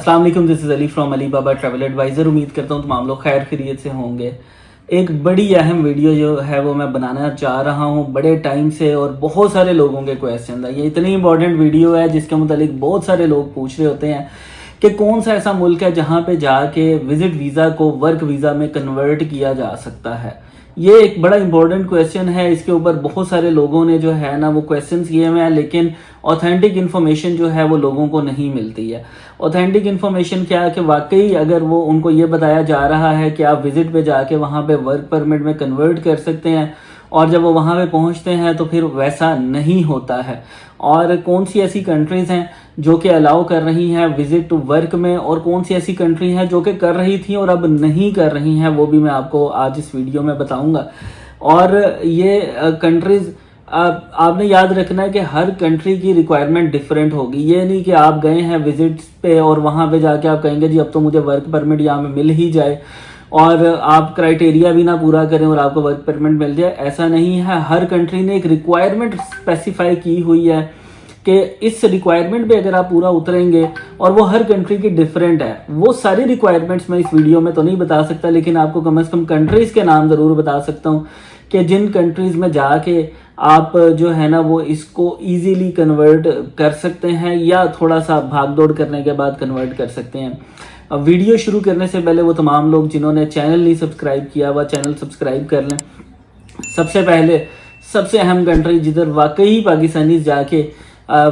अस्सलाम वालेकुम, this is Ali from Ali Baba Travel Advisor. उम्मीद करता हूँ तमाम लोग खैर खैरियत से होंगे। एक बड़ी अहम वीडियो जो है वो मैं बनाना चाह रहा हूँ बड़े टाइम से, और बहुत सारे लोगों के क्वेश्चन है। ये इतनी इंपॉर्टेंट वीडियो है जिसके मुतालिक बहुत सारे लोग पूछ रहे होते हैं कि कौन सा ऐसा मुल्क है जहाँ पे जाके विजिट वीज़ा को वर्क वीज़ा में कन्वर्ट किया जा सकता है। ये एक बड़ा इंपॉर्टेंट क्वेश्चन है। इसके ऊपर बहुत सारे लोगों ने जो है ना वो क्वेश्चंस किए हुए हैं, लेकिन ऑथेंटिक इन्फॉर्मेशन जो है वो लोगों को नहीं मिलती है। ऑथेंटिक इन्फॉर्मेशन क्या है कि वाकई अगर वो उनको ये बताया जा रहा है कि आप विजिट पे जाके वहाँ पे वर्क परमिट में कन्वर्ट कर सकते हैं, और जब वो वहाँ पे पहुँचते हैं तो फिर वैसा नहीं होता है। और कौन सी ऐसी कंट्रीज़ हैं जो कि अलाउ कर रही हैं विजिट टू वर्क में, और कौन सी ऐसी कंट्री हैं जो कि कर रही थी और अब नहीं कर रही हैं, वो भी मैं आपको आज इस वीडियो में बताऊंगा। और ये कंट्रीज़ आपने याद रखना है कि हर कंट्री की रिक्वायरमेंट डिफरेंट होगी। ये नहीं कि आप गए हैं विजिट्स पे और वहाँ पे जाके आप कहेंगे जी अब तो मुझे वर्क परमिट यहाँ में मिल ही जाए, और आप क्राइटेरिया भी ना पूरा करें और आपको वर्क परमिट मिल जाए। ऐसा नहीं है। हर कंट्री ने एक रिक्वायरमेंट स्पेसिफाई की हुई है कि इस रिक्वायरमेंट पे अगर आप पूरा उतरेंगे, और वो हर कंट्री की डिफरेंट है। वो सारी रिक्वायरमेंट्स मैं इस वीडियो में तो नहीं बता सकता, लेकिन आपको कम से कम कंट्रीज़ के नाम ज़रूर बता सकता हूँ कि जिन कंट्रीज़ में जाके आप जो है ना वो इसको इजीली कन्वर्ट कर सकते हैं, या थोड़ा सा भाग दौड़ करने के बाद कन्वर्ट कर सकते हैं। अब वीडियो शुरू करने से पहले वो तमाम लोग जिन्होंने चैनल नहीं सब्सक्राइब किया वह चैनल सब्सक्राइब कर लें। सबसे पहले सबसे अहम कंट्री जिधर वाकई पाकिस्तानी जाके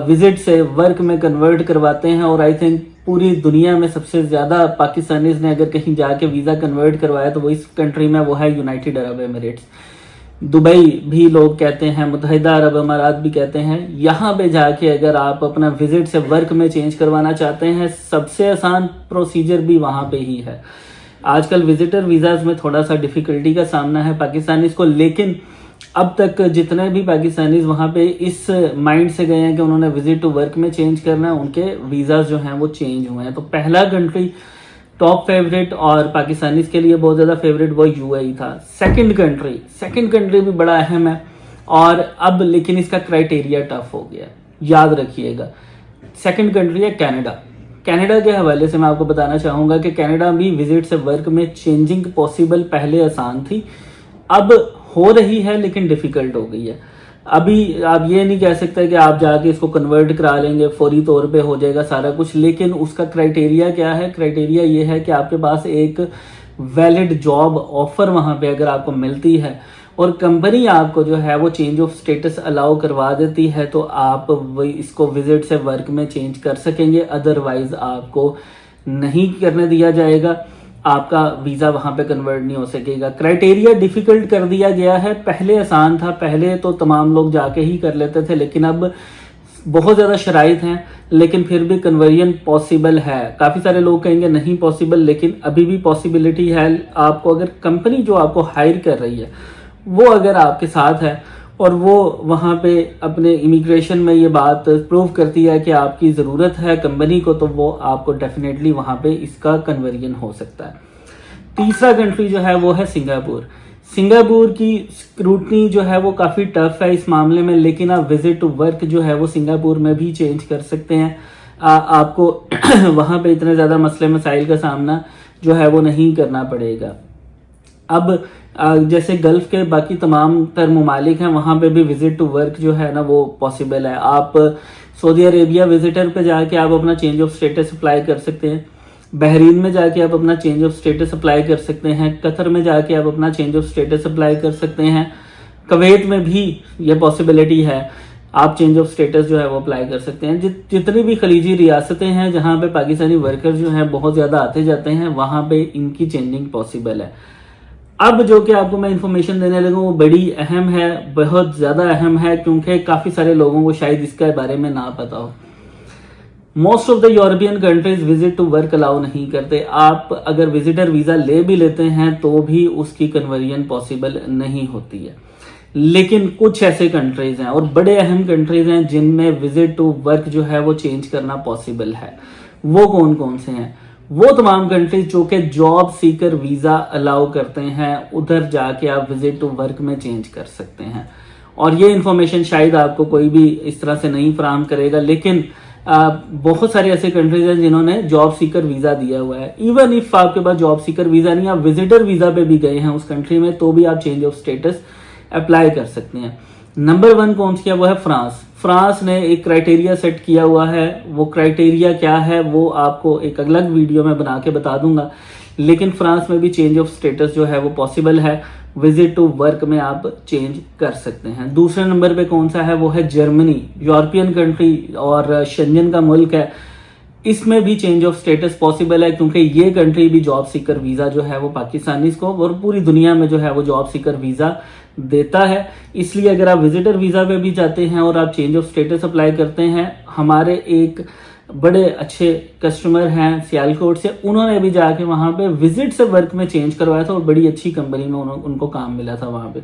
विजिट से वर्क में कन्वर्ट करवाते हैं, और आई थिंक पूरी दुनिया में सबसे ज़्यादा पाकिस्तानीज़ ने अगर कहीं जाके वीज़ा कन्वर्ट करवाया तो वो इस कंट्री में वो है यूनाइटेड अरब एमिरेट्स। दुबई भी लोग कहते हैं, मुत्तहिदा अरब अमारात भी कहते हैं। यहाँ पे जाके अगर आप अपना विजिट से वर्क में चेंज करवाना चाहते हैं, सबसे आसान प्रोसीजर भी वहाँ पे ही है। आजकल विजिटर वीज़ाज में थोड़ा सा डिफ़िकल्टी का सामना है पाकिस्तानीज़ को, लेकिन अब तक जितने भी पाकिस्तानीज़ वहाँ पे इस माइंड से गए हैं कि उन्होंने विजिट टू वर्क में चेंज करना है, उनके वीज़ाज जो हैं वो चेंज हुए हैं। तो पहला कंट्री टॉप फेवरेट और पाकिस्तानीज़ के लिए बहुत ज़्यादा फेवरेट वो यूएई था। सेकंड कंट्री भी बड़ा अहम है, और अब लेकिन इसका क्राइटेरिया टफ हो गया। याद रखिएगा, सेकंड कंट्री है कनाडा। कनाडा के हवाले से मैं आपको बताना चाहूँगा कि कनाडा भी विजिट से वर्क में चेंजिंग पॉसिबल पहले आसान थी, अब हो रही है लेकिन डिफ़िकल्ट हो गई है। अभी आप ये नहीं कह सकते कि आप जाके इसको कन्वर्ट करा लेंगे फौरी तौर पे हो जाएगा सारा कुछ, लेकिन उसका क्राइटेरिया क्या है? क्राइटेरिया ये है कि आपके पास एक वैलिड जॉब ऑफर वहाँ पे अगर आपको मिलती है, और कंपनी आपको जो है वो चेंज ऑफ स्टेटस अलाउ करवा देती है, तो आप इसको विजिट से वर्क में चेंज कर सकेंगे। अदरवाइज आपको नहीं करने दिया जाएगा, आपका वीज़ा वहाँ पे कन्वर्ट नहीं हो सकेगा। क्राइटेरिया डिफ़िकल्ट कर दिया गया है। पहले आसान था, पहले तो तमाम लोग जाके ही कर लेते थे, लेकिन अब बहुत ज़्यादा शराइत हैं, लेकिन फिर भी कन्वर्जन पॉसिबल है। काफ़ी सारे लोग कहेंगे नहीं पॉसिबल, लेकिन अभी भी पॉसिबिलिटी है। आपको अगर कंपनी जो आपको हायर कर रही है वो अगर आपके साथ है, और वो वहाँ पे अपने इमिग्रेशन में ये बात प्रूव करती है कि आपकी ज़रूरत है कंपनी को, तो वो आपको डेफिनेटली वहाँ पे इसका कन्वर्जन हो सकता है। तीसरा कंट्री जो है वो है सिंगापुर। सिंगापुर की स्क्रूटनी जो है वो काफ़ी टफ है इस मामले में, लेकिन आप विजिट टू वर्क जो है वो सिंगापुर में भी चेंज कर सकते हैं। आपको वहाँ पे इतने ज़्यादा मसले मसाइल का सामना जो है वो नहीं करना पड़ेगा। अब जैसे गल्फ़ के बाकी तमाम तर ममालिक हैं, वहाँ पे भी विज़िट टू वर्क जो है ना वो पॉसिबल है। आप सऊदी अरेबिया विजिटर पे जाके आप अपना चेंज ऑफ स्टेटस अप्लाई कर सकते हैं। बहरीन में जाके आप अपना चेंज ऑफ स्टेटस अप्लाई कर सकते हैं। कतर में जाके आप अपना चेंज ऑफ स्टेटस अप्लाई कर सकते हैं। कुवैत में भी ये पॉसिबिलिटी है, आप चेंज ऑफ स्टेटस जो है वो अप्लाई कर सकते हैं। जितनी भी खलीजी रियासतें हैं जहाँ पे पाकिस्तानी वर्कर जो हैं बहुत ज़्यादा आते जाते हैं, वहाँ पे इनकी चेंजिंग पॉसिबल है। अब जो कि आपको मैं इंफॉर्मेशन देने लगा वो बड़ी अहम है, बहुत ज़्यादा अहम है, क्योंकि काफ़ी सारे लोगों को शायद इसके बारे में ना पता हो। Most of the European countries visit to work allow नहीं करते। आप अगर विजिटर वीज़ा ले भी लेते हैं तो भी उसकी कन्वर्जन पॉसिबल नहीं होती है। लेकिन कुछ ऐसे कंट्रीज हैं और बड़े अहम कंट्रीज हैं जिनमें विजिट टू वर्क जो है वो चेंज करना पॉसिबल है। वो कौन कौन से हैं? वो तमाम कंट्रीज जो कि जॉब सीकर वीज़ा अलाउ करते हैं, उधर जाके आप विजिट टू वर्क में चेंज कर सकते हैं। और ये इन्फॉर्मेशन शायद आपको कोई भी इस तरह से नहीं फराहम करेगा, लेकिन बहुत सारे ऐसे कंट्रीज हैं जिन्होंने जॉब सीकर वीज़ा दिया हुआ है। इवन इफ आपके पास जॉब सीकर वीज़ा नहीं, आप विजिटर वीज़ा पे भी गए हैं उस कंट्री में, तो भी आप चेंज ऑफ स्टेटस अप्लाई कर सकते हैं। नंबर 1 कौन सा वो है? फ्रांस। फ्रांस ने एक क्राइटेरिया सेट किया हुआ है। वो क्राइटेरिया क्या है वो आपको एक अलग वीडियो में बना के बता दूंगा, लेकिन फ्रांस में भी चेंज ऑफ स्टेटस जो है वो पॉसिबल है। विजिट टू वर्क में आप चेंज कर सकते हैं। दूसरे नंबर पे कौन सा है? वो है जर्मनी। यूरोपियन कंट्री और शेंजन का मुल्क है। इसमें भी चेंज ऑफ स्टेटस पॉसिबल है, क्योंकि ये कंट्री भी जॉब सीकर वीज़ा जो है वो पाकिस्तानीज को और पूरी दुनिया में जो है वो जॉब सीकर वीज़ा देता है। इसलिए अगर आप विजिटर वीज़ा पे भी जाते हैं और आप चेंज ऑफ स्टेटस अप्लाई करते हैं, हमारे एक बड़े अच्छे कस्टमर हैं सियालकोट से, उन्होंने भी जाके वहाँ पे विजिट से वर्क में चेंज करवाया था और बड़ी अच्छी कंपनी में उनको काम मिला था वहाँ पे।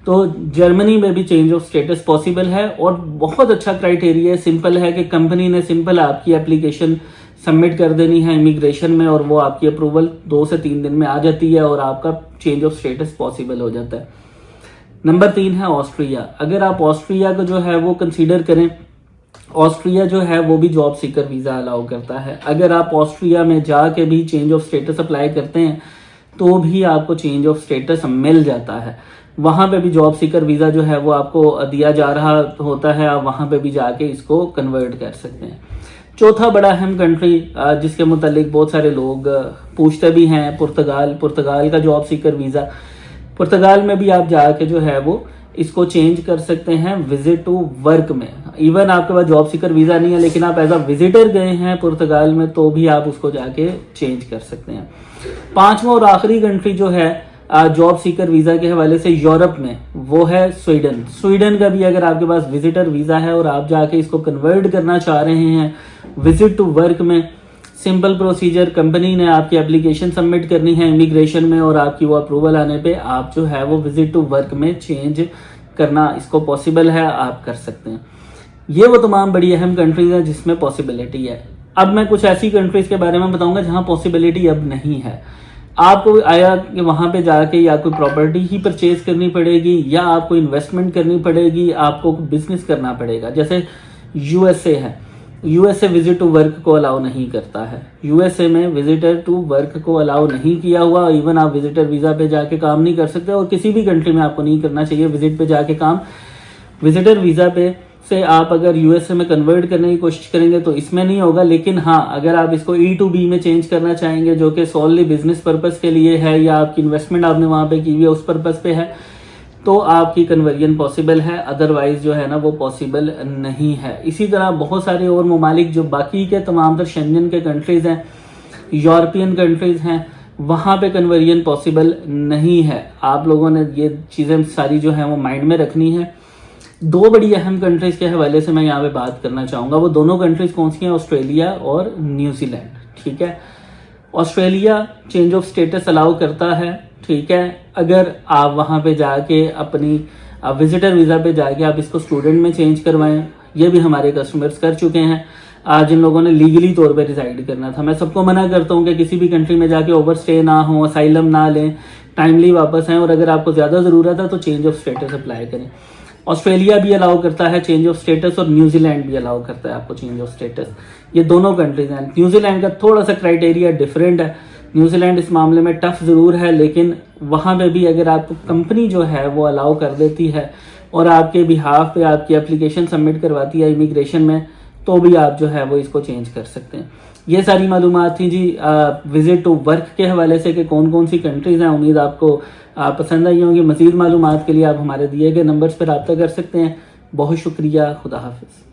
तो जर्मनी में भी चेंज ऑफ स्टेटस पॉसिबल है और बहुत अच्छा क्राइटेरिया सिंपल है कि कंपनी ने सिंपल आपकी एप्लीकेशन सबमिट कर देनी है इमिग्रेशन में और वो आपकी अप्रूवल 2 से 3 दिन में आ जाती है और आपका चेंज ऑफ स्टेटस पॉसिबल हो जाता है। नंबर 3 है ऑस्ट्रिया। अगर आप ऑस्ट्रिया को जो है वो कंसीडर करें, ऑस्ट्रिया जो है वो भी जॉब सीकर वीज़ा अलाउ करता है। अगर आप ऑस्ट्रिया में जाके भी चेंज ऑफ स्टेटस अप्लाई करते हैं तो भी आपको चेंज ऑफ स्टेटस मिल जाता है। वहाँ पे भी जॉब सीकर वीज़ा जो है वो आपको दिया जा रहा होता है, आप वहाँ पे भी जाके इसको कन्वर्ट कर सकते हैं। चौथा बड़ा अहम कंट्री जिसके मुतालिक बहुत सारे लोग पूछते भी हैं, पुर्तगाल का जॉब सीकर वीज़ा। पुर्तगाल में भी आप जाके जो है वो इसको चेंज कर सकते हैं विजिट टू वर्क में। इवन आपके पास जॉब सीकर वीज़ा नहीं है लेकिन आप एज अ विजिटर गए हैं पुर्तगाल में, तो भी आप उसको जाके चेंज कर सकते हैं। 5वां और आखिरी कंट्री जो है जॉब सीकर वीज़ा के हवाले से यूरोप में, वो है स्वीडन। स्वीडन का भी अगर आपके पास विजिटर वीज़ा है और आप जाके इसको कन्वर्ट करना चाह रहे हैं विजिट टू वर्क में, सिंपल प्रोसीजर, कंपनी ने आपकी एप्लीकेशन सबमिट करनी है इमिग्रेशन में और आपकी वो अप्रूवल आने पे आप जो है वो विजिट टू वर्क में चेंज करना इसको पॉसिबल है, आप कर सकते हैं। ये वो तमाम बड़ी अहम कंट्रीज हैं जिसमें पॉसिबिलिटी है। अब मैं कुछ ऐसी कंट्रीज के बारे में बताऊंगा जहां पॉसिबिलिटी अब नहीं है। आपको आया कि वहां पे जाके या कोई प्रॉपर्टी ही परचेज करनी पड़ेगी या आपको इन्वेस्टमेंट करनी पड़ेगी, आपको बिजनेस करना पड़ेगा। जैसे यूएसए है, यूएसए विजिट टू वर्क को अलाउ नहीं करता है। यूएसए में विजिटर टू वर्क को अलाउ नहीं किया हुआ, इवन आप विजिटर वीजा पे जाके काम नहीं कर सकते और किसी भी कंट्री में आपको नहीं करना चाहिए विजिट पे जाके काम। विजिटर वीजा पे से आप अगर यूएसए में कन्वर्ट करने की कोशिश करेंगे तो इसमें नहीं होगा, लेकिन हाँ अगर आप इसको E2B में चेंज करना चाहेंगे जो कि सोलली बिजनेस पर्पस के लिए है या आपकी इन्वेस्टमेंट आपने वहां पे की हुई है उस पर्पस पे है, तो आपकी कन्वर्जन पॉसिबल है, अदरवाइज जो है ना वो पॉसिबल नहीं है। इसी तरह बहुत सारे और ममालिक जो बाकी के तमाम तर शेंजन के कंट्रीज हैं, यूरोपियन कंट्रीज हैं, वहाँ पे कन्वर्जन पॉसिबल नहीं है। आप लोगों ने ये चीज़ें सारी जो है वो माइंड में रखनी है। 2 बड़ी अहम कंट्रीज के हवाले से मैं यहाँ पे बात करना चाहूँगा। वो दोनों कंट्रीज कौन सी हैं? ऑस्ट्रेलिया और न्यूजीलैंड। ठीक है, Australia change of status allow करता है। ठीक है, अगर आप वहाँ पे जाके अपनी विजिटर वीज़ा पे जाके आप इसको स्टूडेंट में चेंज करवाएं, ये भी हमारे कस्टमर्स कर चुके हैं। जिन लोगों ने लीगली तौर पे रिसाइड करना था, मैं सबको मना करता हूँ कि किसी भी कंट्री में जाके ओवरस्टे ना हो, असाइलम ना लें, टाइमली वापस आएँ और अगर आपको ज़्यादा ज़रूरत है तो चेंज ऑफ स्टेटस अप्लाई करें। ऑस्ट्रेलिया भी अलाउ करता है चेंज ऑफ स्टेटस और न्यूजीलैंड भी अलाउ करता है आपको चेंज ऑफ स्टेटस। ये दोनों कंट्रीज हैं। न्यूजीलैंड का थोड़ा सा क्राइटेरिया डिफरेंट है। न्यूजीलैंड इस मामले में टफ ज़रूर है, लेकिन वहाँ पे भी अगर आपको कंपनी जो है वो अलाउ कर देती है और आपके बिहाफ पे आपकी एप्लीकेशन सबमिट करवाती है इमिग्रेशन में, तो भी आप जो है वो इसको चेंज कर सकते हैं। ये सारी मालूमात थी जी विजिट टू वर्क के हवाले से कि कौन कौन सी कंट्रीज़ हैं। उम्मीद आपको पसंद आई होंगी। मज़ीद मालूमात के लिए आप हमारे दिए गए नंबर्स पर रब्ता कर सकते हैं। बहुत शुक्रिया। खुदा हाफिज़।